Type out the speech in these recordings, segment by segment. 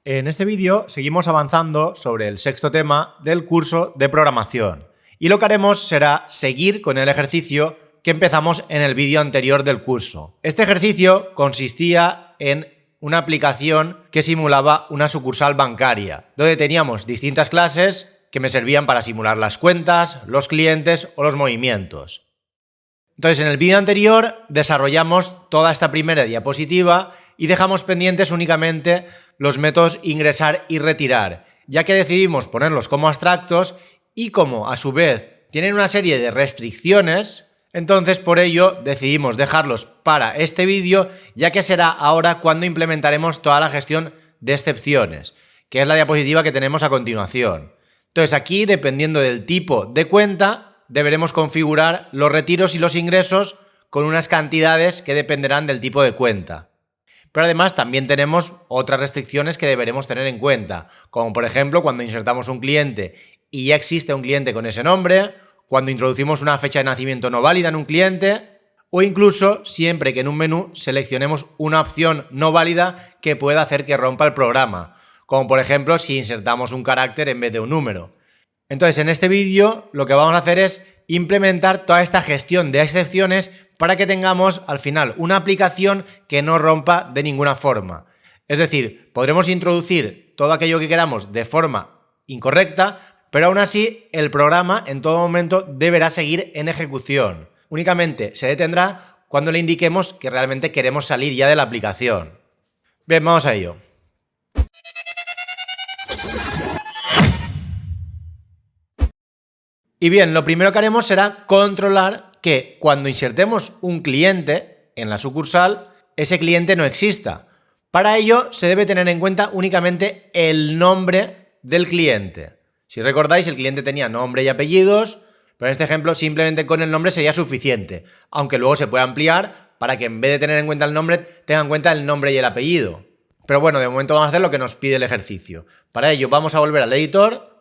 En este vídeo seguimos avanzando sobre el sexto tema del curso de programación y lo que haremos será seguir con el ejercicio que empezamos en el vídeo anterior del curso. Este ejercicio consistía en una aplicación que simulaba una sucursal bancaria, donde teníamos distintas clases que me servían para simular las cuentas, los clientes o los movimientos. Entonces, en el vídeo anterior desarrollamos toda esta primera diapositiva y dejamos pendientes únicamente los métodos ingresar y retirar, ya que decidimos ponerlos como abstractos y como a su vez tienen una serie de restricciones, entonces por ello decidimos dejarlos para este vídeo, ya que será ahora cuando implementaremos toda la gestión de excepciones, que es la diapositiva que tenemos a continuación. Entonces aquí, dependiendo del tipo de cuenta, deberemos configurar los retiros y los ingresos con unas cantidades que dependerán del tipo de cuenta. Pero además también tenemos otras restricciones que deberemos tener en cuenta, como por ejemplo cuando insertamos un cliente y ya existe un cliente con ese nombre, cuando introducimos una fecha de nacimiento no válida en un cliente, o incluso siempre que en un menú seleccionemos una opción no válida que pueda hacer que rompa el programa, como por ejemplo si insertamos un carácter en vez de un número. Entonces, en este vídeo lo que vamos a hacer es implementar toda esta gestión de excepciones para que tengamos al final una aplicación que no rompa de ninguna forma. Es decir, podremos introducir todo aquello que queramos de forma incorrecta, pero aún así el programa en todo momento deberá seguir en ejecución. Únicamente se detendrá cuando le indiquemos que realmente queremos salir ya de la aplicación. Bien, vamos a ello. Y bien, lo primero que haremos será controlar que cuando insertemos un cliente en la sucursal, ese cliente no exista. Para ello se debe tener en cuenta únicamente el nombre del cliente. Si recordáis, el cliente tenía nombre y apellidos, pero en este ejemplo simplemente con el nombre sería suficiente, aunque luego se puede ampliar para que en vez de tener en cuenta el nombre, tenga en cuenta el nombre y el apellido. Pero bueno, de momento vamos a hacer lo que nos pide el ejercicio. Para ello vamos a volver al editor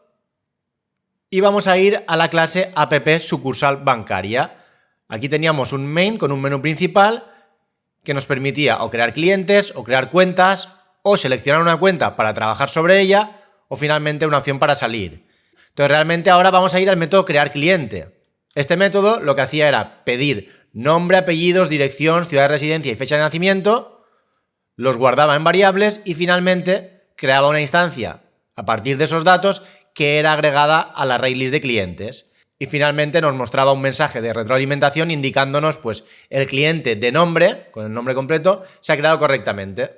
y vamos a ir a la clase app sucursal bancaria. Aquí teníamos un main con un menú principal que nos permitía o crear clientes, o crear cuentas, o seleccionar una cuenta para trabajar sobre ella, o finalmente una opción para salir. Entonces realmente ahora vamos a ir al método crear cliente. Este método lo que hacía era pedir nombre, apellidos, dirección, ciudad de residencia y fecha de nacimiento, los guardaba en variables y finalmente creaba una instancia a partir de esos datos que era agregada a la array list de clientes. Y finalmente nos mostraba un mensaje de retroalimentación indicándonos pues el cliente de nombre, con el nombre completo, se ha creado correctamente.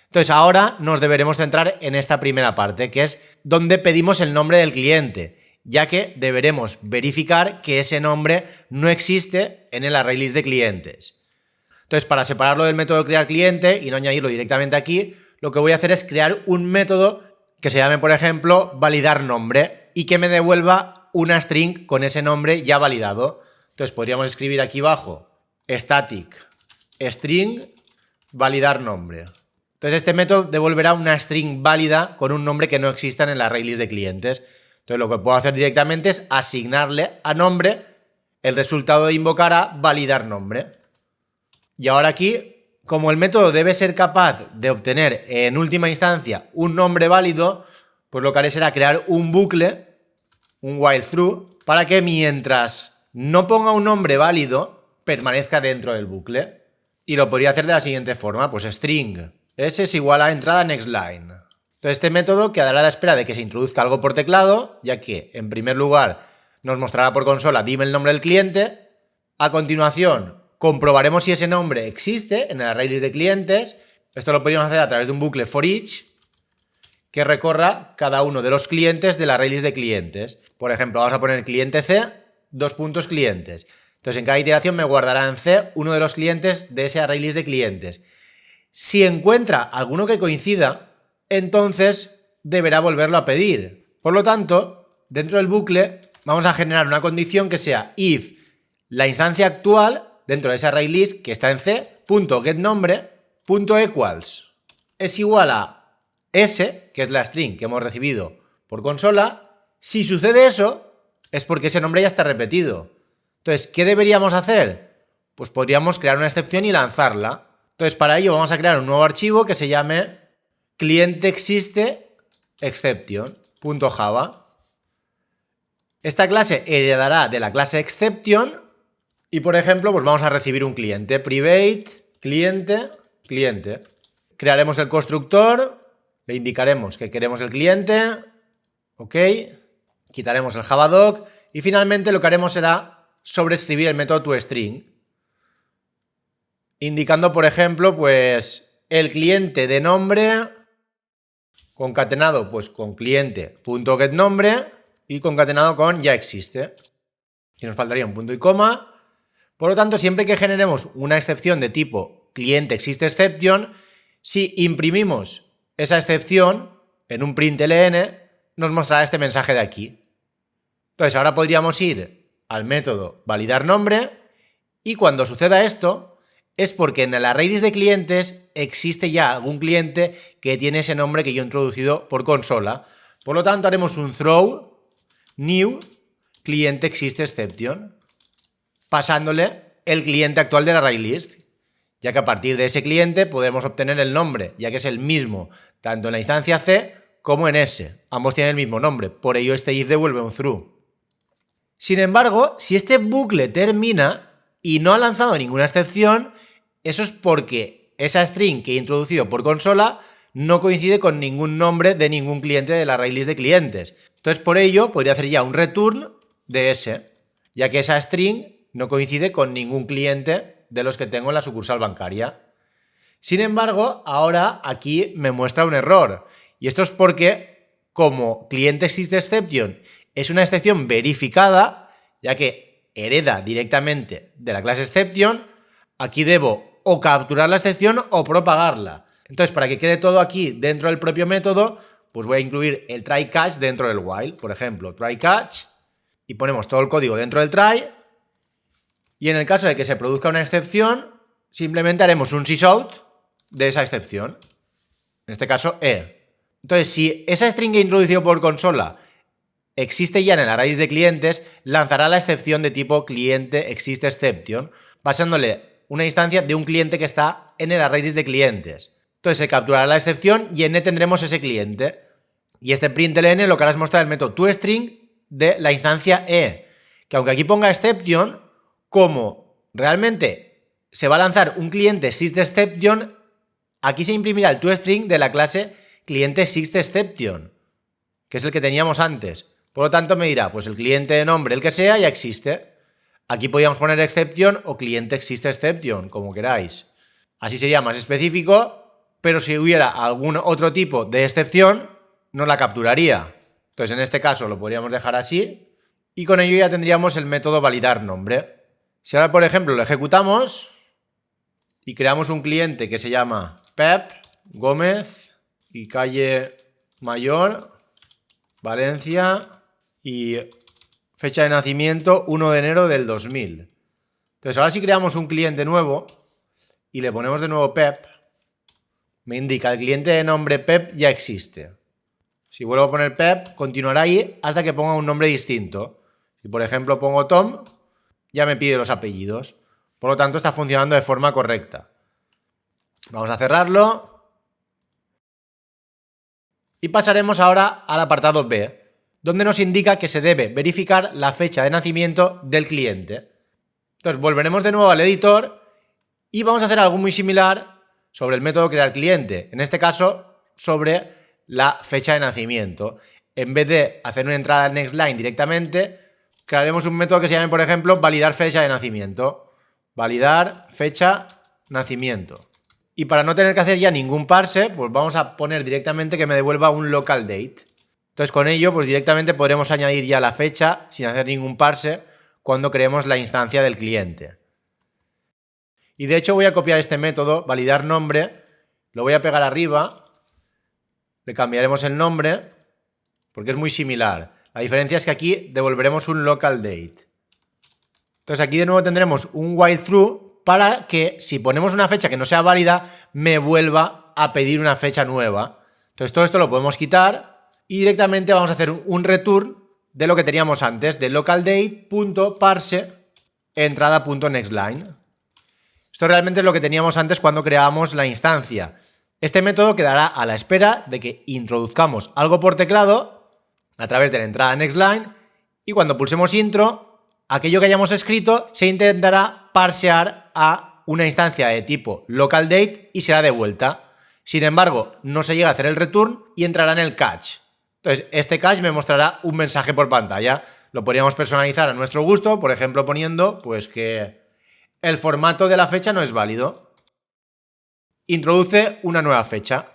Entonces ahora nos deberemos centrar en esta primera parte, que es donde pedimos el nombre del cliente, ya que deberemos verificar que ese nombre no existe en el array list de clientes. Entonces, para separarlo del método crear cliente y no añadirlo directamente aquí, lo que voy a hacer es crear un método que se llame, por ejemplo, validar nombre y que me devuelva una string con ese nombre ya validado. Entonces podríamos escribir aquí abajo static string validar nombre. Entonces este método devolverá una string válida con un nombre que no exista en el array list de clientes. Entonces lo que puedo hacer directamente es asignarle a nombre el resultado de invocar a validar nombre. Y ahora aquí, como el método debe ser capaz de obtener en última instancia un nombre válido, pues lo que haré será crear un bucle, un while through, para que mientras no ponga un nombre válido, permanezca dentro del bucle. Y lo podría hacer de la siguiente forma, pues string s es igual a entrada next line. Entonces este método quedará a la espera de que se introduzca algo por teclado, ya que en primer lugar nos mostrará por consola dime el nombre del cliente. A continuación comprobaremos si ese nombre existe en el array list de clientes. Esto lo podríamos hacer a través de un bucle for each que recorra cada uno de los clientes del array list de clientes. Por ejemplo, vamos a poner cliente C, clientes. Entonces en cada iteración me guardará en C uno de los clientes de ese array list de clientes. Si encuentra alguno que coincida, entonces deberá volverlo a pedir. Por lo tanto, dentro del bucle vamos a generar una condición que sea if la instancia actual dentro de ese array list que está en C.getNombre.equals es igual a S, que es la string que hemos recibido por consola. Si sucede eso, es porque ese nombre ya está repetido. Entonces, ¿qué deberíamos hacer? Pues podríamos crear una excepción y lanzarla. Entonces, para ello vamos a crear un nuevo archivo que se llame cliente existe exception.java. Esta clase heredará de la clase exception y, por ejemplo, pues vamos a recibir un cliente. Private, cliente, cliente. Crearemos el constructor, le indicaremos que queremos el cliente, ok, quitaremos el javadoc y finalmente lo que haremos será sobreescribir el método toString, indicando, por ejemplo, pues el cliente de nombre concatenado pues con cliente.getNombre y concatenado con ya existe. Y nos faltaría un punto y coma. Por lo tanto, siempre que generemos una excepción de tipo cliente existe exception, si imprimimos esa excepción en un println, nos mostrará este mensaje de aquí. Entonces, ahora podríamos ir al método validar nombre y cuando suceda esto es porque en el array list de clientes existe ya algún cliente que tiene ese nombre que yo he introducido por consola. Por lo tanto, haremos un throw new cliente existe exception, pasándole el cliente actual del array list, ya que a partir de ese cliente podemos obtener el nombre, ya que es el mismo tanto en la instancia C como en S. Ambos tienen el mismo nombre, por ello este if devuelve un through. Sin embargo, si este bucle termina y no ha lanzado ninguna excepción, eso es porque esa string que he introducido por consola no coincide con ningún nombre de ningún cliente del array list de clientes. Entonces, por ello, podría hacer ya un return de ese, ya que esa string no coincide con ningún cliente de los que tengo en la sucursal bancaria. Sin embargo, ahora aquí me muestra un error. Y esto es porque, como cliente existe exception es una excepción verificada, ya que hereda directamente de la clase exception, aquí debo o capturar la excepción o propagarla. Entonces, para que quede todo aquí dentro del propio método, pues voy a incluir el try catch dentro del while. Por ejemplo, try catch y ponemos todo el código dentro del try. Y en el caso de que se produzca una excepción, simplemente haremos un sysout de esa excepción. En este caso, Entonces, si esa string que he introducido por consola existe ya en el array de clientes, lanzará la excepción de tipo cliente existe exception, pasándole una instancia de un cliente que está en el array de clientes. Entonces se capturará la excepción y en tendremos ese cliente. Y este println lo que hará es mostrar el método toString de la instancia que aunque aquí ponga exception, como realmente se va a lanzar un cliente existe exception, aquí se imprimirá el toString de la clase cliente existe exception, que es el que teníamos antes. Por lo tanto me dirá, pues el cliente de nombre, el que sea, ya existe. Aquí podríamos poner exception o cliente existe exception, como queráis. Así sería más específico, pero si hubiera algún otro tipo de excepción, no la capturaría. Entonces en este caso lo podríamos dejar así y con ello ya tendríamos el método validar nombre. Si ahora, por ejemplo, lo ejecutamos y creamos un cliente que se llama Pep Gómez y calle Mayor, Valencia y fecha de nacimiento 1 de enero del 2000. Entonces ahora si creamos un cliente nuevo y le ponemos de nuevo Pep, me indica el cliente de nombre Pep ya existe. Si vuelvo a poner Pep, continuará ahí hasta que ponga un nombre distinto. Si por ejemplo pongo Tom, ya me pide los apellidos. Por lo tanto está funcionando de forma correcta. Vamos a cerrarlo. Y pasaremos ahora al apartado B, donde nos indica que se debe verificar la fecha de nacimiento del cliente. Entonces volveremos de nuevo al editor y vamos a hacer algo muy similar sobre el método crear cliente. En este caso, sobre la fecha de nacimiento. En vez de hacer una entrada en nextLine directamente, crearemos un método que se llame, por ejemplo, validar fecha de nacimiento. Validar fecha nacimiento. Y para no tener que hacer ya ningún parse, pues vamos a poner directamente que me devuelva un local date. Entonces con ello, pues directamente podremos añadir ya la fecha sin hacer ningún parse cuando creemos la instancia del cliente. Y de hecho voy a copiar este método, validar nombre, lo voy a pegar arriba, le cambiaremos el nombre, porque es muy similar. La diferencia es que aquí devolveremos un local date. Entonces aquí de nuevo tendremos un while true para que si ponemos una fecha que no sea válida, me vuelva a pedir una fecha nueva. Entonces todo esto lo podemos quitar y directamente vamos a hacer un return de lo que teníamos antes, de localDate.parse entrada.nextLine. Esto realmente es lo que teníamos antes cuando creábamos la instancia. Este método quedará a la espera de que introduzcamos algo por teclado a través de la entrada nextLine y cuando pulsemos intro, aquello que hayamos escrito se intentará parsear a una instancia de tipo localDate y será devuelta. Sin embargo, no se llega a hacer el return y entrará en el cache. Entonces, este cache me mostrará un mensaje por pantalla. Lo podríamos personalizar a nuestro gusto, por ejemplo, poniendo pues que el formato de la fecha no es válido. Introduce una nueva fecha.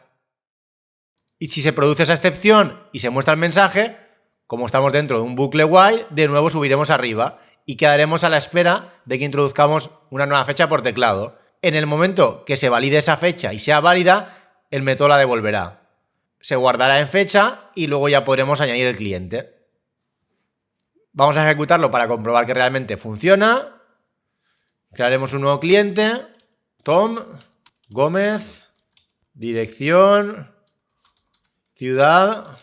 Y si se produce esa excepción y se muestra el mensaje, como estamos dentro de un bucle while, de nuevo subiremos arriba y quedaremos a la espera de que introduzcamos una nueva fecha por teclado. En el momento que se valide esa fecha y sea válida, el método la devolverá. Se guardará en fecha y luego ya podremos añadir el cliente. Vamos a ejecutarlo para comprobar que realmente funciona. Crearemos un nuevo cliente. Tom Gómez, dirección, ciudad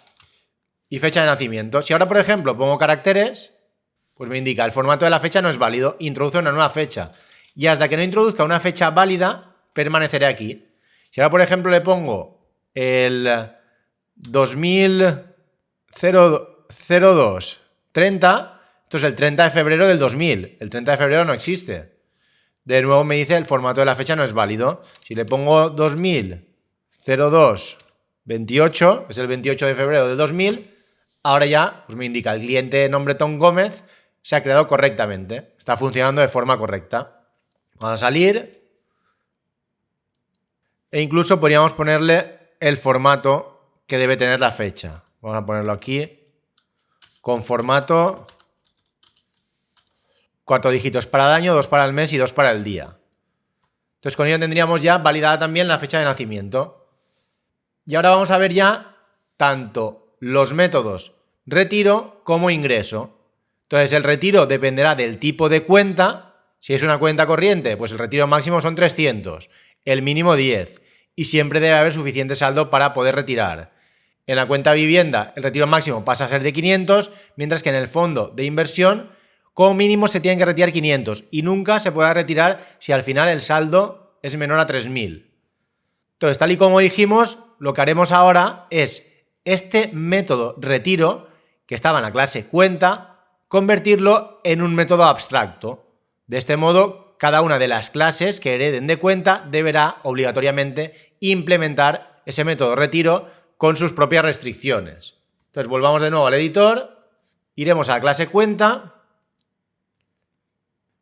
y fecha de nacimiento. Si ahora, por ejemplo, pongo caracteres, pues me indica el formato de la fecha no es válido, introduce una nueva fecha. Y hasta que no introduzca una fecha válida, permaneceré aquí. Si ahora, por ejemplo, le pongo el 2002-30, entonces el 30 de febrero del 2000. El 30 de febrero no existe. De nuevo me dice el formato de la fecha no es válido. Si le pongo 2000-02-28, es el 28 de febrero de 2000, ahora ya pues me indica el cliente nombre Tom Gómez se ha creado correctamente. Está funcionando de forma correcta. Vamos a salir. E incluso podríamos ponerle el formato que debe tener la fecha. Vamos a ponerlo aquí. Con formato 4 dígitos para el año, 2 para el mes y 2 para el día. Entonces con ello tendríamos ya validada también la fecha de nacimiento. Y ahora vamos a ver ya tanto los métodos retiro como ingreso. Entonces el retiro dependerá del tipo de cuenta. Si es una cuenta corriente, pues el retiro máximo son 300, el mínimo 10 y siempre debe haber suficiente saldo para poder retirar. En la cuenta vivienda el retiro máximo pasa a ser de 500, mientras que en el fondo de inversión como mínimo se tienen que retirar 500 y nunca se podrá retirar si al final el saldo es menor a 3000. Entonces, tal y como dijimos, lo que haremos ahora es este método retiro, que estaba en la clase cuenta, convertirlo en un método abstracto. De este modo, cada una de las clases que hereden de cuenta deberá obligatoriamente implementar ese método retiro con sus propias restricciones. Entonces, volvamos de nuevo al editor, iremos a la clase cuenta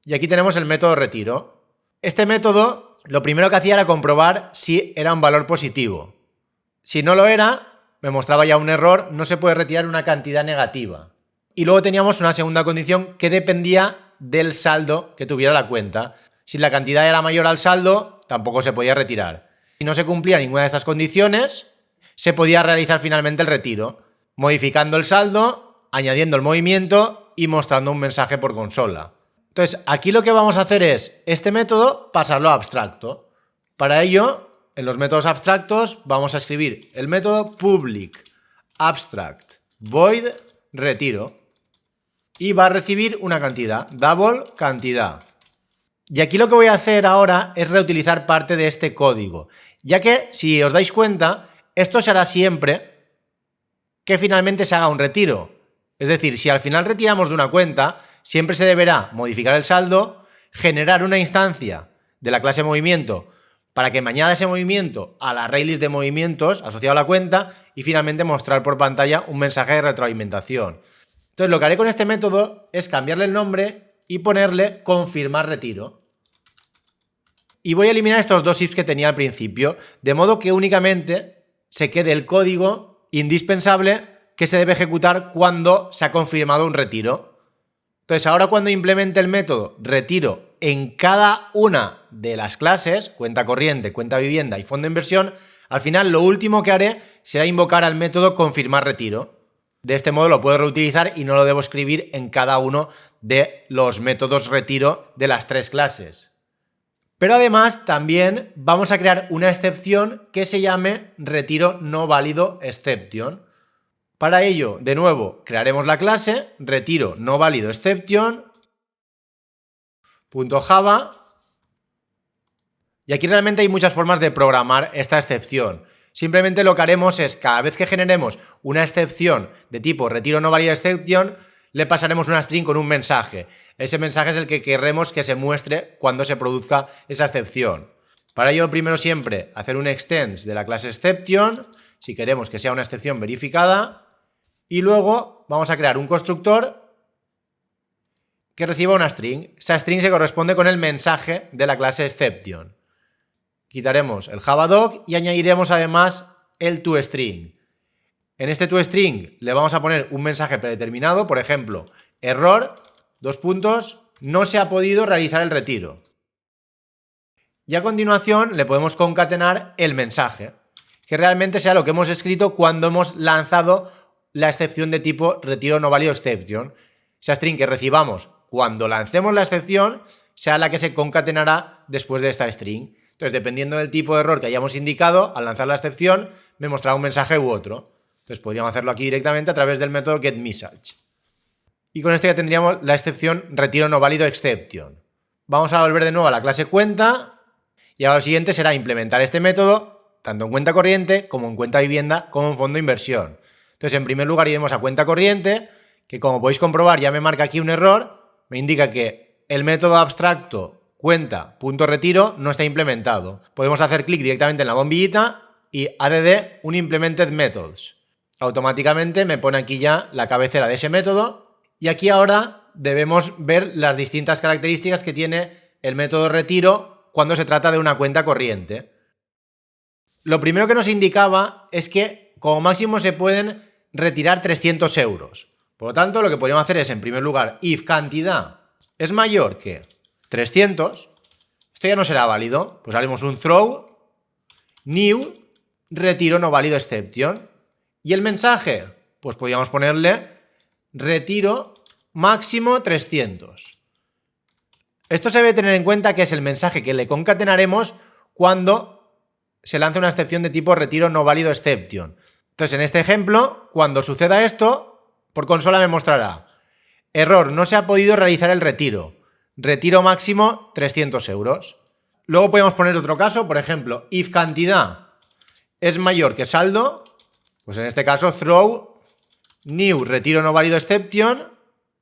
y aquí tenemos el método retiro. Este método lo primero que hacía era comprobar si era un valor positivo. Si no lo era, me mostraba ya un error, no se puede retirar una cantidad negativa. Y luego teníamos una segunda condición que dependía del saldo que tuviera la cuenta. Si la cantidad era mayor al saldo, tampoco se podía retirar. Si no se cumplía ninguna de estas condiciones, se podía realizar finalmente el retiro, modificando el saldo, añadiendo el movimiento y mostrando un mensaje por consola. Entonces, aquí lo que vamos a hacer es este método pasarlo a abstracto. Para ello, en los métodos abstractos vamos a escribir el método public abstract void retiro y va a recibir una cantidad, double cantidad. Y aquí lo que voy a hacer ahora es reutilizar parte de este código, ya que, si os dais cuenta, esto se hará siempre que finalmente se haga un retiro. Es decir, si al final retiramos de una cuenta, siempre se deberá modificar el saldo, generar una instancia de la clase movimiento para que me añada ese movimiento a la array list de movimientos asociado a la cuenta y finalmente mostrar por pantalla un mensaje de retroalimentación. Entonces lo que haré con este método es cambiarle el nombre y ponerle confirmar retiro. Y voy a eliminar estos dos ifs que tenía al principio, de modo que únicamente se quede el código indispensable que se debe ejecutar cuando se ha confirmado un retiro. Entonces ahora cuando implemente el método retiro en cada una de las clases, cuenta corriente, cuenta vivienda y fondo de inversión, al final lo último que haré será invocar al método confirmar retiro. De este modo lo puedo reutilizar y no lo debo escribir en cada uno de los métodos retiro de las tres clases. Pero además también vamos a crear una excepción que se llame retiro no válido exception. Para ello, de nuevo, crearemos la clase retiro no válido exception .java Y aquí realmente hay muchas formas de programar esta excepción. Simplemente lo que haremos es, cada vez que generemos una excepción de tipo retiro no válido exception, le pasaremos una string con un mensaje. Ese mensaje es el que queremos que se muestre cuando se produzca esa excepción. Para ello, primero siempre hacer un extends de la clase exception, si queremos que sea una excepción verificada, y luego vamos a crear un constructor que reciba una string. Esa string se corresponde con el mensaje de la clase exception. Quitaremos el javadoc y añadiremos además el toString. En este toString le vamos a poner un mensaje predeterminado, por ejemplo, error, no se ha podido realizar el retiro. Y a continuación le podemos concatenar el mensaje, que realmente sea lo que hemos escrito cuando hemos lanzado la excepción de tipo retiro no válido exception. Esa string que recibamos cuando lancemos la excepción sea la que se concatenará después de esta string. Entonces, dependiendo del tipo de error que hayamos indicado, al lanzar la excepción, me mostrará un mensaje u otro. Entonces, podríamos hacerlo aquí directamente a través del método getMessage. Y con esto ya tendríamos la excepción retiro no válido exception. Vamos a volver de nuevo a la clase cuenta y ahora lo siguiente será implementar este método tanto en cuenta corriente como en cuenta vivienda como en fondo inversión. Entonces, en primer lugar iremos a cuenta corriente, que como podéis comprobar ya me marca aquí un error, me indica que el método abstracto cuenta.retiro no está implementado. Podemos hacer clic directamente en la bombillita y add un implemented methods. Automáticamente me pone aquí ya la cabecera de ese método y aquí ahora debemos ver las distintas características que tiene el método retiro cuando se trata de una cuenta corriente. Lo primero que nos indicaba es que como máximo se pueden retirar 300 euros. Por lo tanto, lo que podríamos hacer es, en primer lugar, if cantidad es mayor que 300, esto ya no será válido. Pues haremos un throw new retiro no válido exception. ¿Y el mensaje? Pues podríamos ponerle retiro máximo 300. Esto se debe tener en cuenta que es el mensaje que le concatenaremos cuando se lanza una excepción de tipo retiro no válido exception. Entonces, en este ejemplo, cuando suceda esto, por consola me mostrará error, no se ha podido realizar el retiro. Retiro máximo 300 euros. Luego podemos poner otro caso, por ejemplo, if cantidad es mayor que saldo, pues en este caso throw new retiro no válido exception,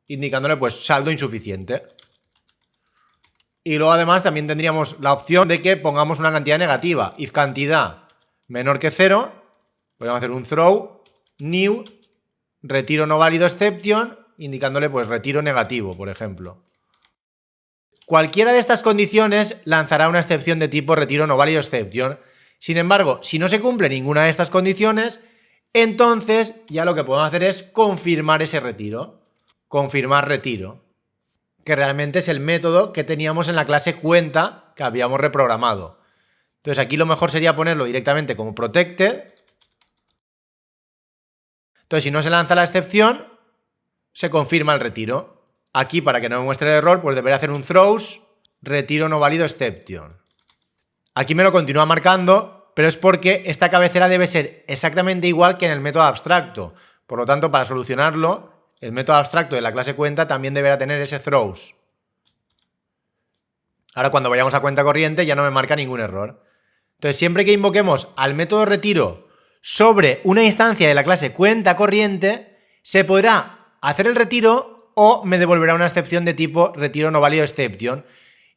indicándole pues saldo insuficiente. Y luego además también tendríamos la opción de que pongamos una cantidad negativa. If cantidad menor que 0, podemos hacer un throw new retiro no válido exception, indicándole pues retiro negativo, por ejemplo. Cualquiera de estas condiciones lanzará una excepción de tipo retiro no válido exception. Sin embargo, si no se cumple ninguna de estas condiciones, entonces ya lo que podemos hacer es confirmar ese retiro. Confirmar retiro, que realmente es el método que teníamos en la clase cuenta que habíamos reprogramado. Entonces aquí lo mejor sería ponerlo directamente como protected. Entonces si no se lanza la excepción, se confirma el retiro. Aquí, para que no me muestre el error, pues debería hacer un throws retiro no válido exception. Aquí me lo continúa marcando, pero es porque esta cabecera debe ser exactamente igual que en el método abstracto. Por lo tanto, para solucionarlo, el método abstracto de la clase cuenta también deberá tener ese throws. Ahora, cuando vayamos a cuenta corriente, ya no me marca ningún error. Entonces, siempre que invoquemos al método retiro sobre una instancia de la clase cuenta corriente, se podrá hacer el retiro o me devolverá una excepción de tipo retiro no válido exception.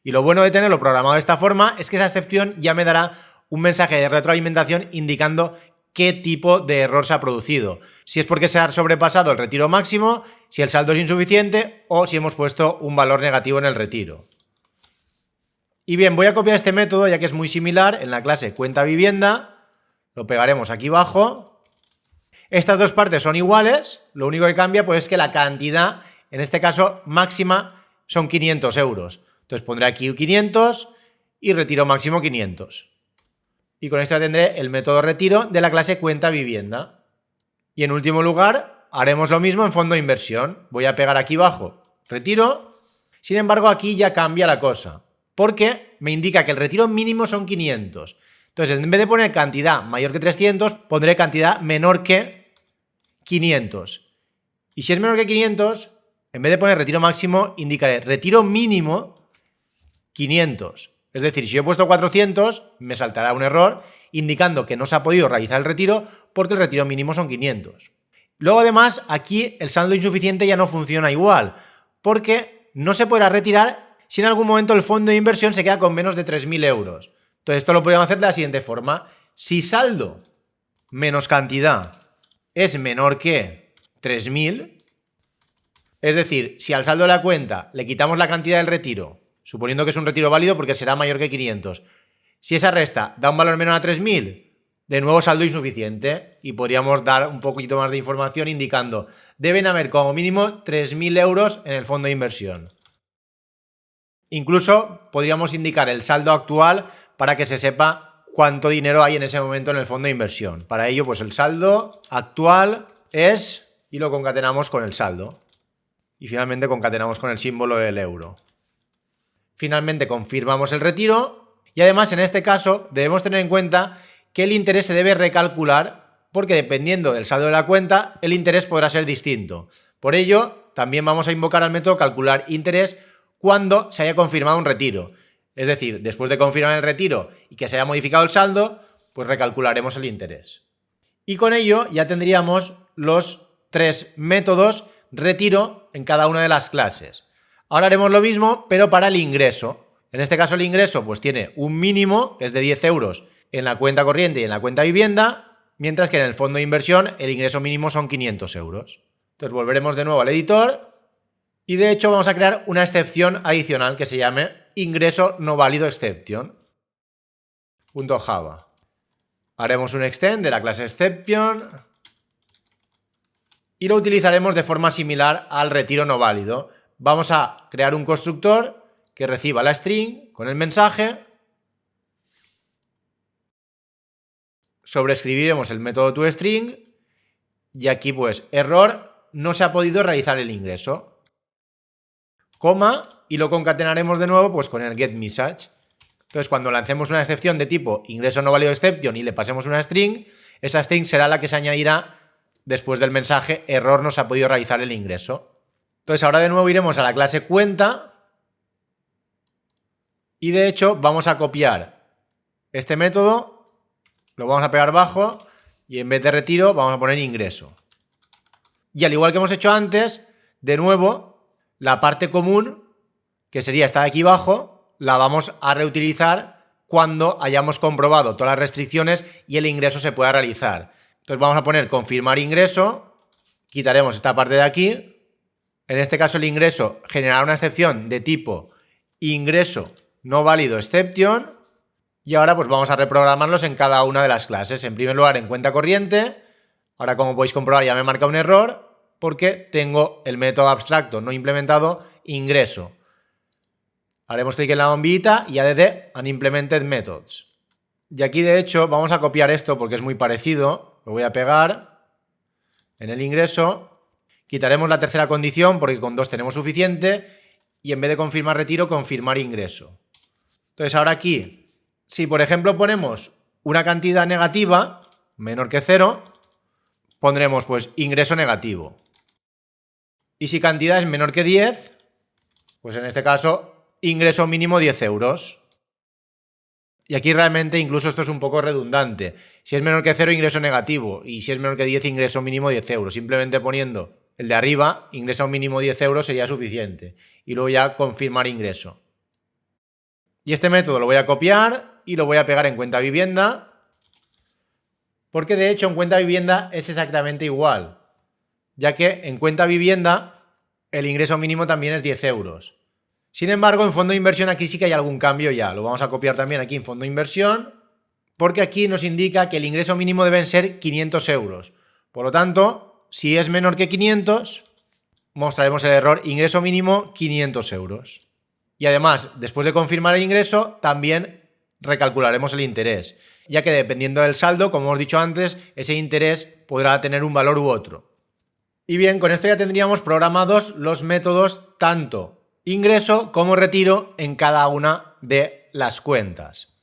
Y lo bueno de tenerlo programado de esta forma es que esa excepción ya me dará un mensaje de retroalimentación indicando qué tipo de error se ha producido. Si es porque se ha sobrepasado el retiro máximo, si el saldo es insuficiente o si hemos puesto un valor negativo en el retiro. Y bien, voy a copiar este método ya que es muy similar en la clase cuenta vivienda. Lo pegaremos aquí abajo. Estas dos partes son iguales, lo único que cambia pues es que la cantidad, en este caso máxima, son 500 euros. Entonces pondré aquí 500 y retiro máximo 500. Y con esto tendré el método retiro de la clase cuenta vivienda. Y en último lugar, haremos lo mismo en fondo inversión. Voy a pegar aquí abajo retiro. Sin embargo, aquí ya cambia la cosa, porque me indica que el retiro mínimo son 500. Entonces, en vez de poner cantidad mayor que 300, pondré cantidad menor que 500. Y si es menor que 500, en vez de poner retiro máximo, indicaré retiro mínimo 500. Es decir, si yo he puesto 400, me saltará un error indicando que no se ha podido realizar el retiro porque el retiro mínimo son 500. Luego además aquí el saldo insuficiente ya no funciona igual porque no se podrá retirar si en algún momento el fondo de inversión se queda con menos de 3.000 euros. Entonces esto lo podríamos hacer de la siguiente forma. Si saldo menos cantidad es menor que 3.000, es decir, si al saldo de la cuenta le quitamos la cantidad del retiro, suponiendo que es un retiro válido porque será mayor que 500, si esa resta da un valor menor a 3.000, de nuevo saldo insuficiente y podríamos dar un poquito más de información indicando deben haber como mínimo 3.000 euros en el fondo de inversión. Incluso podríamos indicar el saldo actual para que se sepa cuánto dinero hay en ese momento en el fondo de inversión. Para ello, pues el saldo actual es, y lo concatenamos con el saldo. Y finalmente concatenamos con el símbolo del euro. Finalmente confirmamos el retiro y además en este caso debemos tener en cuenta que el interés se debe recalcular porque dependiendo del saldo de la cuenta el interés podrá ser distinto. Por ello, también vamos a invocar al método calcular interés cuando se haya confirmado un retiro. Es decir, después de confirmar el retiro y que se haya modificado el saldo, pues recalcularemos el interés. Y con ello ya tendríamos los 3 métodos retiro en cada una de las clases. Ahora haremos lo mismo, pero para el ingreso. En este caso el ingreso pues tiene un mínimo, que es de 10 euros, en la cuenta corriente y en la cuenta vivienda, mientras que en el fondo de inversión el ingreso mínimo son 500 euros. Entonces volveremos de nuevo al editor y de hecho vamos a crear una excepción adicional que se llame ingreso no válido exception. .java. Haremos un extend de la clase exception y lo utilizaremos de forma similar al retiro no válido. Vamos a crear un constructor que reciba la string con el mensaje. Sobreescribiremos el método toString y aquí pues error, no se ha podido realizar el ingreso. Coma y lo concatenaremos de nuevo pues con el getMessage. Entonces cuando lancemos una excepción de tipo ingreso no válido exception y le pasemos una string, esa string será la que se añadirá después del mensaje error, no se ha podido realizar el ingreso. Entonces ahora de nuevo iremos a la clase cuenta y de hecho vamos a copiar este método, lo vamos a pegar abajo y en vez de retiro vamos a poner ingreso. Y al igual que hemos hecho antes, de nuevo la parte común, que sería esta de aquí abajo, la vamos a reutilizar cuando hayamos comprobado todas las restricciones y el ingreso se pueda realizar. Entonces vamos a poner confirmar ingreso, quitaremos esta parte de aquí, en este caso el ingreso generará una excepción de tipo ingreso no válido exception y ahora pues vamos a reprogramarlos en cada una de las clases. En primer lugar en cuenta corriente, ahora como podéis comprobar ya me marca un error porque tengo el método abstracto no implementado ingreso. Haremos clic en la bombillita y add unimplemented methods. Y aquí de hecho vamos a copiar esto porque es muy parecido. Lo voy a pegar en el ingreso. Quitaremos la tercera condición porque con 2 tenemos suficiente. Y en vez de confirmar retiro, confirmar ingreso. Entonces ahora aquí, si por ejemplo ponemos una cantidad negativa, menor que 0, pondremos pues ingreso negativo. Y si cantidad es menor que 10, pues en este caso ingreso mínimo 10 euros. Y aquí realmente incluso esto es un poco redundante. Si es menor que 0, ingreso negativo. Y si es menor que 10, ingreso mínimo 10 euros. Simplemente poniendo el de arriba, ingreso mínimo 10 euros sería suficiente. Y luego ya confirmar ingreso. Y este método lo voy a copiar y lo voy a pegar en cuenta vivienda. Porque de hecho en cuenta vivienda es exactamente igual. Ya que en cuenta vivienda el ingreso mínimo también es 10 euros. Sin embargo, en fondo de inversión aquí sí que hay algún cambio ya. Lo vamos a copiar también aquí en fondo de inversión, porque aquí nos indica que el ingreso mínimo deben ser 500 euros. Por lo tanto, si es menor que 500, mostraremos el error ingreso mínimo 500 euros. Y además, después de confirmar el ingreso, también recalcularemos el interés, ya que dependiendo del saldo, como hemos dicho antes, ese interés podrá tener un valor u otro. Y bien, con esto ya tendríamos programados los métodos tanto ingreso como retiro en cada una de las cuentas.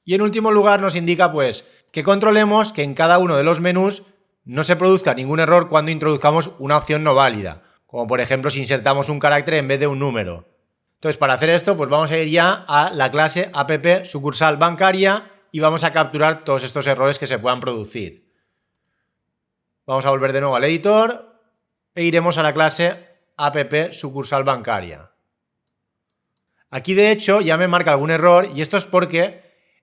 Y en último lugar nos indica pues que controlemos que en cada uno de los menús no se produzca ningún error cuando introduzcamos una opción no válida, como por ejemplo si insertamos un carácter en vez de un número. Entonces, para hacer esto, pues vamos a ir ya a la clase app sucursal bancaria y vamos a capturar todos estos errores que se puedan producir. Vamos a volver de nuevo al editor e iremos a la clase app sucursal bancaria. Aquí, de hecho, ya me marca algún error y esto es porque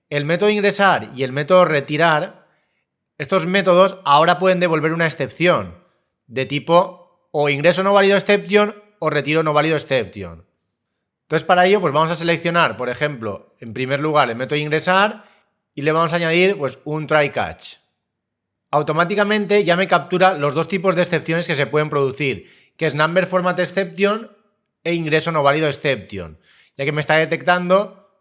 el método ingresar y el método retirar, estos métodos ahora pueden devolver una excepción de tipo o ingreso no válido exception o retiro no válido exception. Entonces, para ello, pues vamos a seleccionar, por ejemplo, en primer lugar el método ingresar y le vamos a añadir pues un try catch. Automáticamente ya me captura los dos tipos de excepciones que se pueden producir, que es number format exception e ingreso no válido exception, ya que me está detectando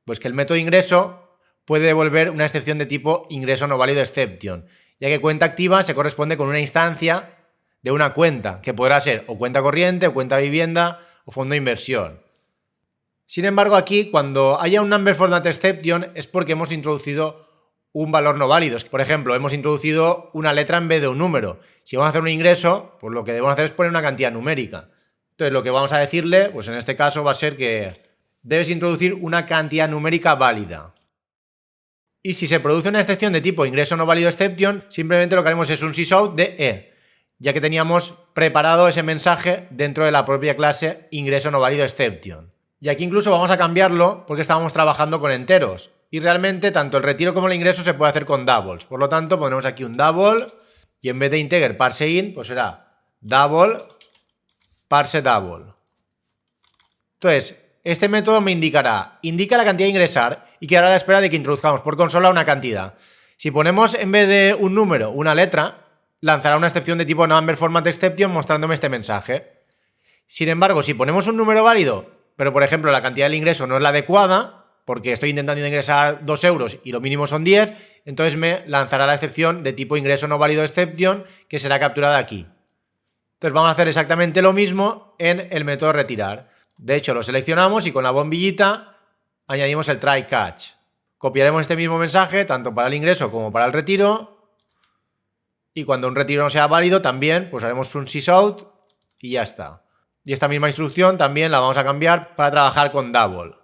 pues que el método ingreso puede devolver una excepción de tipo ingreso no válido exception, ya que cuenta activa se corresponde con una instancia de una cuenta, que podrá ser o cuenta corriente, o cuenta vivienda, o fondo de inversión. Sin embargo, aquí, cuando haya un number format exception, es porque hemos introducido un valor no válido. Por ejemplo, hemos introducido una letra en vez de un número. Si vamos a hacer un ingreso, pues lo que debemos hacer es poner una cantidad numérica. Entonces, lo que vamos a decirle, pues en este caso va a ser que debes introducir una cantidad numérica válida. Y si se produce una excepción de tipo ingreso no válido exception, simplemente lo que haremos es un sysout de e, ya que teníamos preparado ese mensaje dentro de la propia clase ingreso no válido exception. Y aquí incluso vamos a cambiarlo porque estábamos trabajando con enteros. Y realmente tanto el retiro como el ingreso se puede hacer con doubles. Por lo tanto, pondremos aquí un double y en vez de integer parse int, pues será double parse double. Entonces, este método me indica la cantidad a ingresar y quedará a la espera de que introduzcamos por consola una cantidad. Si ponemos en vez de un número una letra, lanzará una excepción de tipo number format exception mostrándome este mensaje. Sin embargo, si ponemos un número válido, pero por ejemplo la cantidad del ingreso no es la adecuada, porque estoy intentando ingresar 2 euros y lo mínimo son 10, entonces me lanzará la excepción de tipo ingreso no válido exception, que será capturada aquí. Entonces vamos a hacer exactamente lo mismo en el método retirar. De hecho, lo seleccionamos y con la bombillita añadimos el try catch. Copiaremos este mismo mensaje tanto para el ingreso como para el retiro. Y cuando un retiro no sea válido, también pues haremos un sysout y ya está. Y esta misma instrucción también la vamos a cambiar para trabajar con double.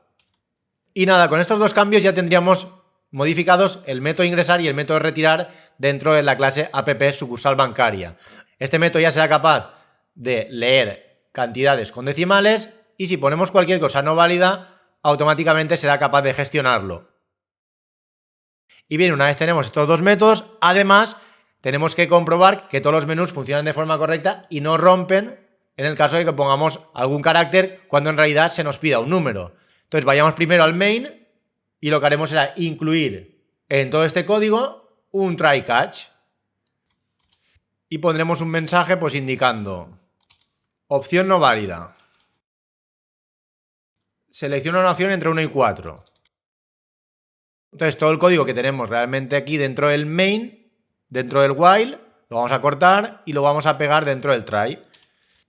Y nada, con estos dos cambios ya tendríamos modificados el método ingresar y el método retirar dentro de la clase app sucursal bancaria. Este método ya será capaz de leer cantidades con decimales y si ponemos cualquier cosa no válida, automáticamente será capaz de gestionarlo. Y bien, una vez tenemos estos dos métodos, además tenemos que comprobar que todos los menús funcionan de forma correcta y no rompen en el caso de que pongamos algún carácter cuando en realidad se nos pida un número. Entonces vayamos primero al main y lo que haremos será incluir en todo este código un try catch y pondremos un mensaje pues indicando opción no válida. Selecciona una opción entre 1 y 4. Entonces todo el código que tenemos realmente aquí dentro del main, dentro del while, lo vamos a cortar y lo vamos a pegar dentro del try.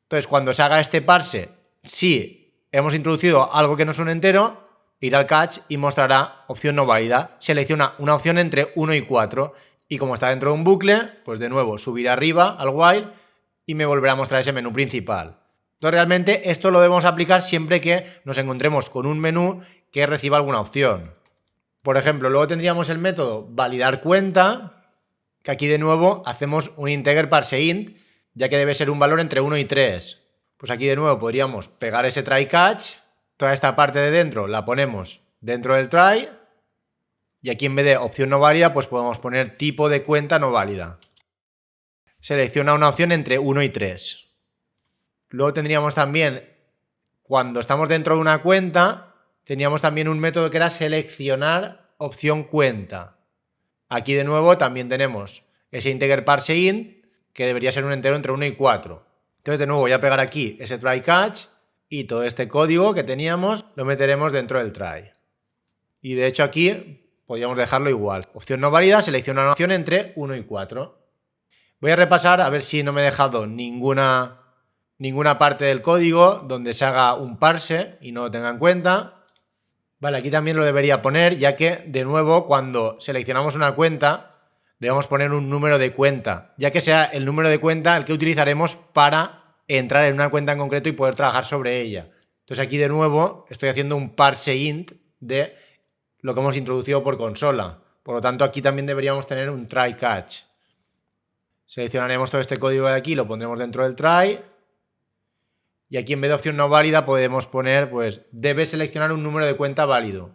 Entonces cuando se haga este parse, si hemos introducido algo que no es un entero, irá al catch y mostrará opción no válida. Selecciona una opción entre 1 y 4 y como está dentro de un bucle, pues de nuevo subirá arriba al while y me volverá a mostrar ese menú principal. Entonces realmente esto lo debemos aplicar siempre que nos encontremos con un menú que reciba alguna opción. Por ejemplo, luego tendríamos el método validar cuenta, que aquí de nuevo hacemos un integer parse int, ya que debe ser un valor entre 1 y 3. Pues aquí de nuevo podríamos pegar ese try catch, toda esta parte de dentro la ponemos dentro del try y aquí en vez de opción no válida pues podemos poner tipo de cuenta no válida. Selecciona una opción entre 1 y 3. Luego tendríamos también, cuando estamos dentro de una cuenta, teníamos también un método que era seleccionar opción cuenta. Aquí de nuevo también tenemos ese integer parse int que debería ser un entero entre 1 y 4. Entonces de nuevo voy a pegar aquí ese try catch y todo este código que teníamos lo meteremos dentro del try. Y de hecho aquí podríamos dejarlo igual. Opción no válida, selecciona una opción entre 1 y 4. Voy a repasar a ver si no me he dejado ninguna parte del código donde se haga un parse y no lo tenga en cuenta. Vale, aquí también lo debería poner, ya que de nuevo cuando seleccionamos una cuenta debemos poner un número de cuenta, ya que sea el número de cuenta el que utilizaremos para entrar en una cuenta en concreto y poder trabajar sobre ella. Entonces aquí de nuevo estoy haciendo un parse int de lo que hemos introducido por consola. Por lo tanto, aquí también deberíamos tener un try catch. Seleccionaremos todo este código de aquí, lo pondremos dentro del try. Y aquí en vez de opción no válida podemos poner, pues, debe seleccionar un número de cuenta válido.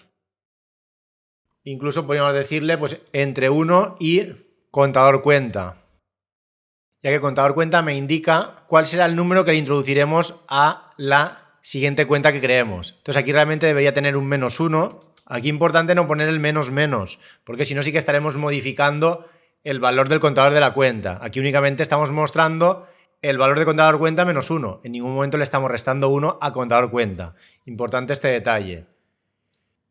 Incluso podríamos decirle, pues, entre 1 y contador cuenta. Ya que contador cuenta me indica cuál será el número que le introduciremos a la siguiente cuenta que creemos. Entonces aquí realmente debería tener un -1. Aquí importante no poner el menos, porque si no sí que estaremos modificando el valor del contador de la cuenta. Aquí únicamente estamos mostrando el valor de contador cuenta -1. En ningún momento le estamos restando 1 a contador cuenta. Importante este detalle.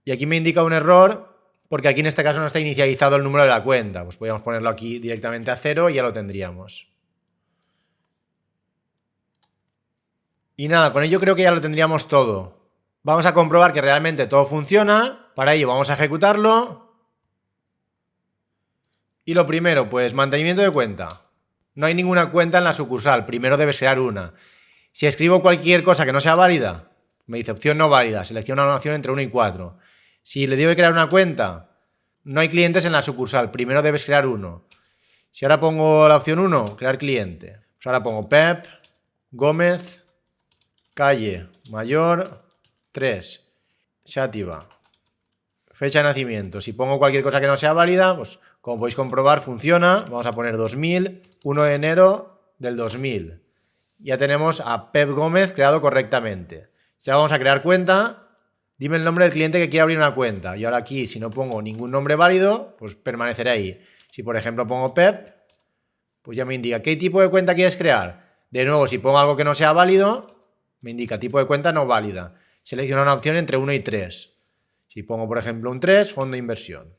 Y aquí me indica un error, porque aquí en este caso no está inicializado el número de la cuenta. Pues podríamos ponerlo aquí directamente a 0 y ya lo tendríamos. Y nada, con ello creo que ya lo tendríamos todo. Vamos a comprobar que realmente todo funciona. Para ello vamos a ejecutarlo. Y lo primero, pues mantenimiento de cuenta. No hay ninguna cuenta en la sucursal. Primero debes crear una. Si escribo cualquier cosa que no sea válida, me dice opción no válida. Selecciona una opción entre 1 y 4. Si le digo de crear una cuenta, no hay clientes en la sucursal. Primero debes crear uno. Si ahora pongo la opción 1, crear cliente. Pues ahora pongo Pep Gómez, calle Mayor 3, Xàtiva. Fecha de nacimiento. Si pongo cualquier cosa que no sea válida, pues como podéis comprobar funciona. Vamos a poner 2000, 1 de enero del 2000. Ya tenemos a Pep Gómez creado correctamente. Ya vamos a crear cuenta. Dime el nombre del cliente que quiere abrir una cuenta. Y ahora aquí, si no pongo ningún nombre válido, pues permanecerá ahí. Si por ejemplo pongo Pep, pues ya me indica qué tipo de cuenta quieres crear. De nuevo, si pongo algo que no sea válido, me indica tipo de cuenta no válida. Selecciona una opción entre 1 y 3. Si pongo, por ejemplo, un 3, fondo de inversión.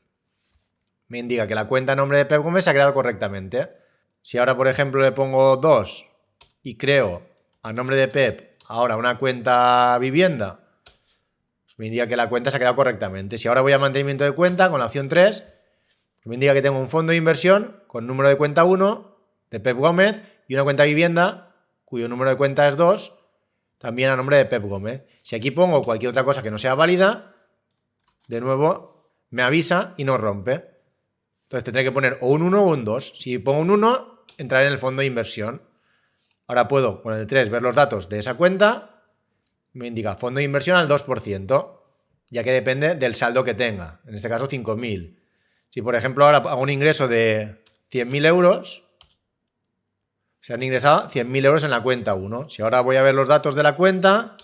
Me indica que la cuenta a nombre de Pep Gómez se ha creado correctamente. Si ahora, por ejemplo, le pongo 2 y creo a nombre de Pep ahora una cuenta vivienda, pues me indica que la cuenta se ha creado correctamente. Si ahora voy a mantenimiento de cuenta con la opción 3, pues me indica que tengo un fondo de inversión con número de cuenta 1 de Pep Gómez y una cuenta vivienda cuyo número de cuenta es 2, también a nombre de Pep Gómez. Si aquí pongo cualquier otra cosa que no sea válida, de nuevo me avisa y no rompe. Entonces tendré que poner o un 1 o un 2. Si pongo un 1, entraré en el fondo de inversión. Ahora puedo con el 3 ver los datos de esa cuenta. Me indica fondo de inversión al 2%, ya que depende del saldo que tenga. En este caso 5.000. Si por ejemplo ahora hago un ingreso de 100.000 euros, se han ingresado 100.000 euros en la cuenta 1. Si ahora voy a ver los datos de la cuenta,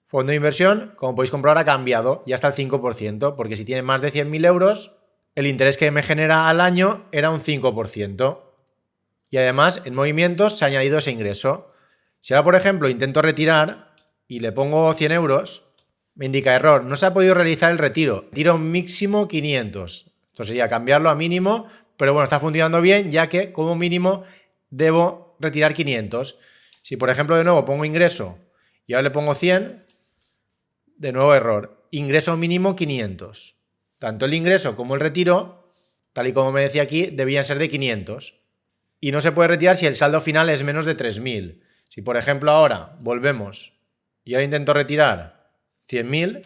fondo de inversión, como podéis comprobar, ha cambiado ya hasta el 5%, porque si tiene más de 100.000 euros, el interés que me genera al año era un 5%. Y además, en movimientos se ha añadido ese ingreso. Si ahora, por ejemplo, intento retirar y le pongo 100 euros, me indica error, no se ha podido realizar el retiro. Retiro máximo 500. Entonces sería cambiarlo a mínimo, pero bueno, está funcionando bien, ya que como mínimo debo retirar 500. Si, por ejemplo, de nuevo pongo ingreso y ahora le pongo 100, de nuevo error. Ingreso mínimo 500. Tanto el ingreso como el retiro, tal y como me decía aquí, debían ser de 500. Y no se puede retirar si el saldo final es menos de 3.000. Si por ejemplo ahora volvemos y ahora intento retirar 100.000,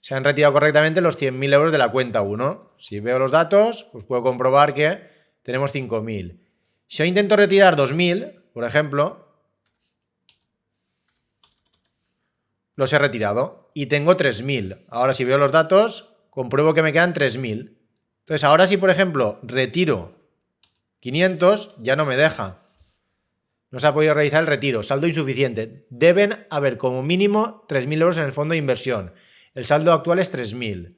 se han retirado correctamente los 100.000 euros de la cuenta 1. Si veo los datos, pues puedo comprobar que tenemos 5.000. Si yo intento retirar 2.000, por ejemplo, los he retirado y tengo 3.000. Ahora si veo los datos, compruebo que me quedan 3.000. Entonces ahora si por ejemplo retiro 500, ya no me deja. No se ha podido realizar el retiro. Saldo insuficiente. Deben haber como mínimo 3.000 euros en el fondo de inversión. El saldo actual es 3.000.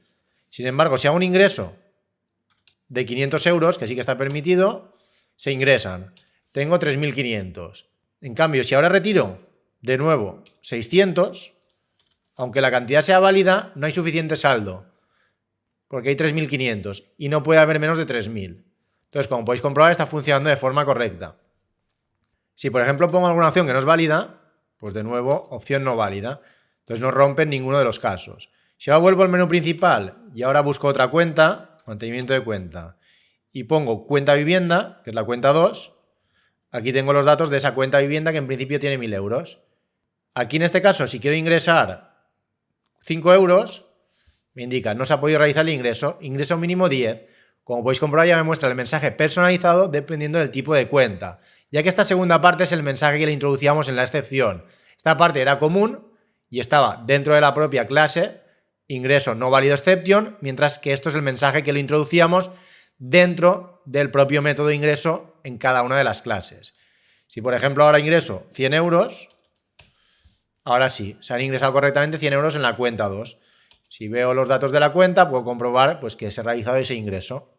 Sin embargo, si hago un ingreso de 500 euros, que sí que está permitido, se ingresan. Tengo 3.500. En cambio, si ahora retiro de nuevo 600, aunque la cantidad sea válida, no hay suficiente saldo, porque hay 3.500 y no puede haber menos de 3.000. Entonces, como podéis comprobar, está funcionando de forma correcta. Si, por ejemplo, pongo alguna opción que no es válida, pues de nuevo, opción no válida. Entonces no rompe en ninguno de los casos. Si ahora vuelvo al menú principal y ahora busco otra cuenta, mantenimiento de cuenta, y pongo cuenta vivienda, que es la cuenta 2, aquí tengo los datos de esa cuenta vivienda que en principio tiene 1.000 euros. Aquí en este caso, si quiero ingresar 5 euros, me indica no se ha podido realizar el ingreso mínimo 10. Como podéis comprobar, ya me muestra el mensaje personalizado dependiendo del tipo de cuenta, ya que esta segunda parte es el mensaje que le introducíamos en la excepción. Esta parte era común y estaba dentro de la propia clase, ingreso no válido exception, mientras que esto es el mensaje que le introducíamos dentro del propio método de ingreso en cada una de las clases. Si por ejemplo ahora ingreso 100 euros, ahora sí, se han ingresado correctamente 100 euros en la cuenta 2. Si veo los datos de la cuenta, puedo comprobar pues, que se ha realizado ese ingreso.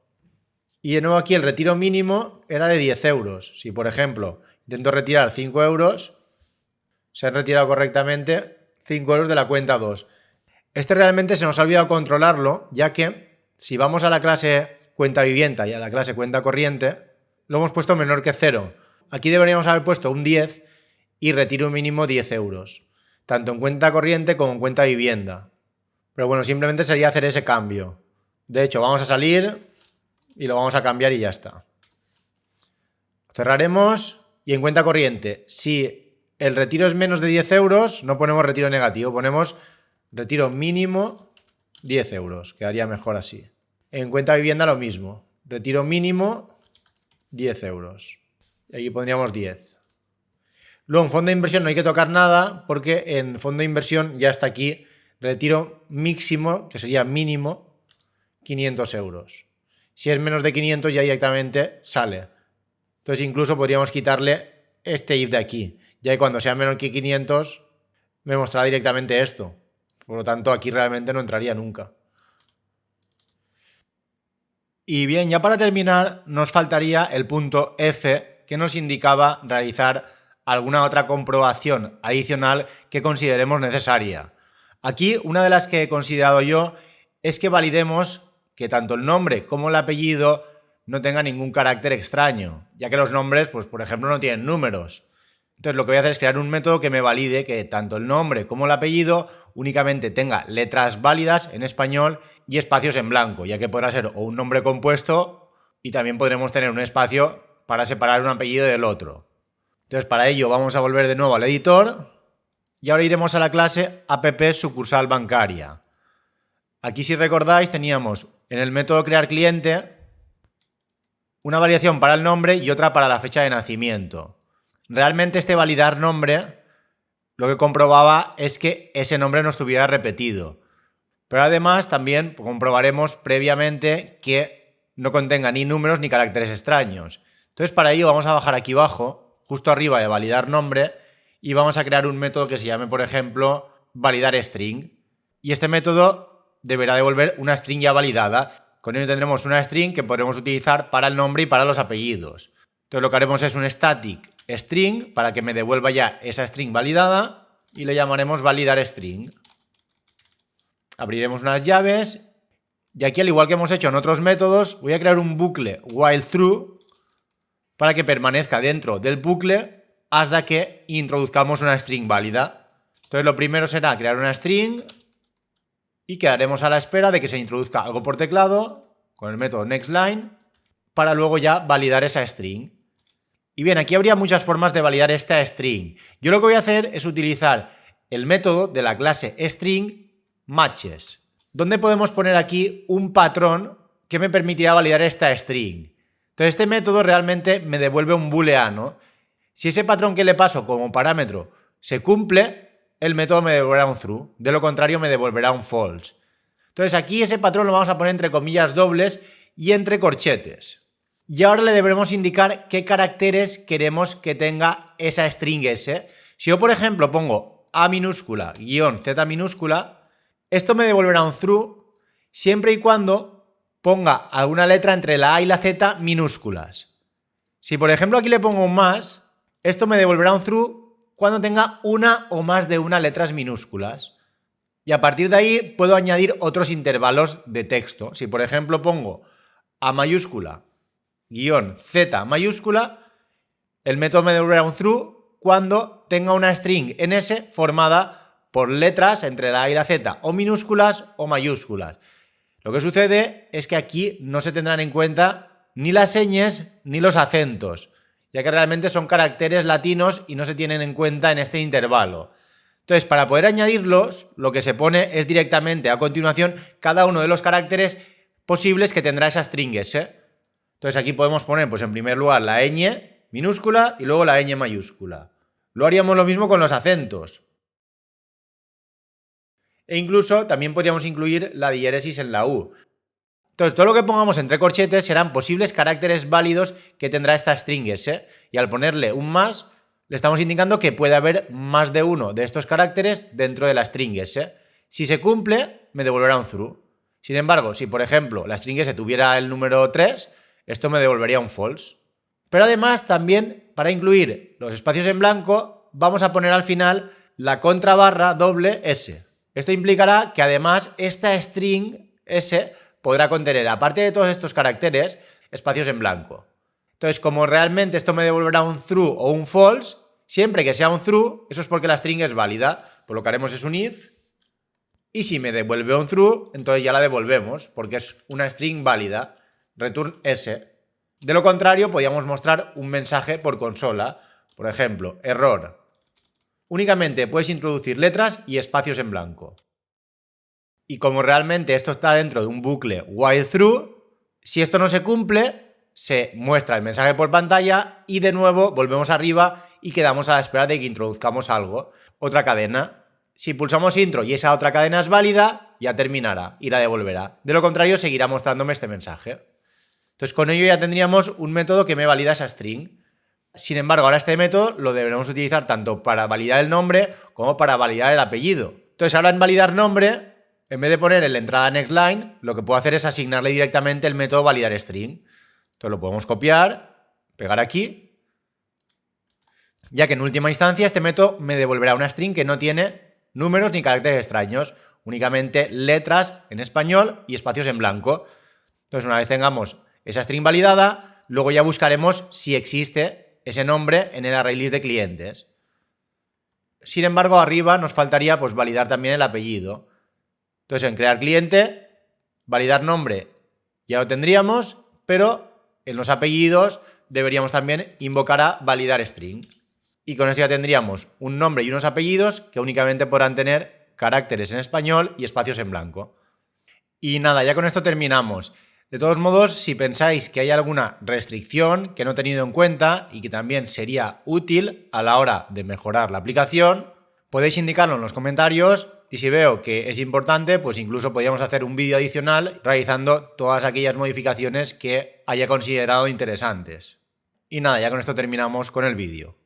Y de nuevo aquí el retiro mínimo era de 10 euros. Si por ejemplo intento retirar 5 euros, se han retirado correctamente 5 euros de la cuenta 2. Este realmente se nos ha olvidado controlarlo, ya que si vamos a la clase cuenta vivienda y a la clase cuenta corriente, lo hemos puesto menor que 0. Aquí deberíamos haber puesto un 10 y retiro mínimo 10 euros, tanto en cuenta corriente como en cuenta vivienda. Pero bueno, simplemente sería hacer ese cambio. De hecho, vamos a salir y lo vamos a cambiar y ya está. Cerraremos y en cuenta corriente, si el retiro es menos de 10 euros, no ponemos retiro negativo, ponemos retiro mínimo 10 euros. Quedaría mejor así. En cuenta vivienda lo mismo. Retiro mínimo 10 euros. Y aquí pondríamos 10. Luego en fondo de inversión no hay que tocar nada porque en fondo de inversión ya está aquí retiro máximo, que sería mínimo, 500 euros. Si es menos de 500 ya directamente sale. Entonces incluso podríamos quitarle este if de aquí. Ya que cuando sea menor que 500 me mostrará directamente esto. Por lo tanto aquí realmente no entraría nunca. Y bien, ya para terminar nos faltaría el punto F que nos indicaba realizar alguna otra comprobación adicional que consideremos necesaria. Aquí una de las que he considerado yo es que validemos que tanto el nombre como el apellido no tengan ningún carácter extraño, ya que los nombres, pues por ejemplo, no tienen números. Entonces lo que voy a hacer es crear un método que me valide que tanto el nombre como el apellido únicamente tenga letras válidas en español y espacios en blanco, ya que podrá ser o un nombre compuesto y también podremos tener un espacio para separar un apellido del otro. Entonces para ello vamos a volver de nuevo al editor y ahora iremos a la clase app sucursal bancaria. Aquí si recordáis teníamos en el método crear cliente una variación para el nombre y otra para la fecha de nacimiento. Realmente este validar nombre lo que comprobaba es que ese nombre no estuviera repetido. Pero además también comprobaremos previamente que no contenga ni números ni caracteres extraños. Entonces para ello vamos a bajar aquí abajo, justo arriba de validar nombre, y vamos a crear un método que se llame, por ejemplo, validar string. Y este método deberá devolver una string ya validada. Con ello tendremos una string que podremos utilizar para el nombre y para los apellidos. Entonces lo que haremos es un static string para que me devuelva ya esa string validada y le llamaremos validar string. Abriremos unas llaves y aquí, al igual que hemos hecho en otros métodos, voy a crear un bucle while true para que permanezca dentro del bucle hasta que introduzcamos una string válida. Entonces lo primero será crear una string y quedaremos a la espera de que se introduzca algo por teclado con el método nextLine para luego ya validar esa string. Y bien, aquí habría muchas formas de validar esta string. Yo lo que voy a hacer es utilizar el método de la clase string matches, donde podemos poner aquí un patrón que me permitirá validar esta string. Entonces este método realmente me devuelve un booleano. Si ese patrón que le paso como parámetro se cumple, el método me devolverá un true, de lo contrario me devolverá un false. Entonces aquí ese patrón lo vamos a poner entre comillas dobles y entre corchetes. Y ahora le deberemos indicar qué caracteres queremos que tenga esa string S. Si yo, por ejemplo, pongo A minúscula guión Z minúscula, esto me devolverá un true siempre y cuando ponga alguna letra entre la A y la Z minúsculas. Si, por ejemplo, aquí le pongo un más, esto me devolverá un true cuando tenga una o más de una letras minúsculas. Y a partir de ahí puedo añadir otros intervalos de texto. Si, por ejemplo, pongo A mayúscula guión Z mayúscula, el método me devolverá un true cuando tenga una string en S formada por letras entre la A y la Z o minúsculas o mayúsculas. Lo que sucede es que aquí no se tendrán en cuenta ni las señas ni los acentos, ya que realmente son caracteres latinos y no se tienen en cuenta en este intervalo. Entonces, para poder añadirlos, lo que se pone es directamente a continuación cada uno de los caracteres posibles que tendrá esa string S. Entonces aquí podemos poner, pues en primer lugar, la ñ minúscula y luego la ñ mayúscula. Lo haríamos lo mismo con los acentos. E incluso también podríamos incluir la diéresis en la U. Entonces, todo lo que pongamos entre corchetes serán posibles caracteres válidos que tendrá esta string S. Y al ponerle un más, le estamos indicando que puede haber más de uno de estos caracteres dentro de la string S. Si se cumple, me devolverá un true. Sin embargo, si por ejemplo la string S tuviera el número 3, esto me devolvería un false. Pero además también, para incluir los espacios en blanco, vamos a poner al final la contrabarra doble S. Esto implicará que además esta string S podrá contener, aparte de todos estos caracteres, espacios en blanco. Entonces, como realmente esto me devolverá un true o un false, siempre que sea un true, eso es porque la string es válida. Pues lo que haremos es un if, y si me devuelve un true, entonces ya la devolvemos, porque es una string válida, return S. De lo contrario, podríamos mostrar un mensaje por consola, por ejemplo, error. Únicamente puedes introducir letras y espacios en blanco. Y como realmente esto está dentro de un bucle while through, si esto no se cumple, se muestra el mensaje por pantalla y de nuevo volvemos arriba y quedamos a la espera de que introduzcamos algo, otra cadena. Si pulsamos intro y esa otra cadena es válida, ya terminará y la devolverá. De lo contrario, seguirá mostrándome este mensaje. Entonces con ello ya tendríamos un método que me valida esa string. Sin embargo, ahora este método lo deberemos utilizar tanto para validar el nombre como para validar el apellido. Entonces ahora en validar nombre, en vez de poner en la entrada nextLine, lo que puedo hacer es asignarle directamente el método validar string. Entonces lo podemos copiar, pegar aquí, ya que en última instancia este método me devolverá una string que no tiene números ni caracteres extraños, únicamente letras en español y espacios en blanco. Entonces una vez tengamos esa string validada, luego ya buscaremos si existe ese nombre en el ArrayList de clientes. Sin embargo, arriba nos faltaría pues validar también el apellido. Entonces en crear cliente, validar nombre ya lo tendríamos, pero en los apellidos deberíamos también invocar a validar string. Y con esto ya tendríamos un nombre y unos apellidos que únicamente podrán tener caracteres en español y espacios en blanco. Y nada, ya con esto terminamos. De todos modos, si pensáis que hay alguna restricción que no he tenido en cuenta y que también sería útil a la hora de mejorar la aplicación, podéis indicarlo en los comentarios y si veo que es importante, pues incluso podríamos hacer un vídeo adicional realizando todas aquellas modificaciones que haya considerado interesantes. Y nada, ya con esto terminamos con el vídeo.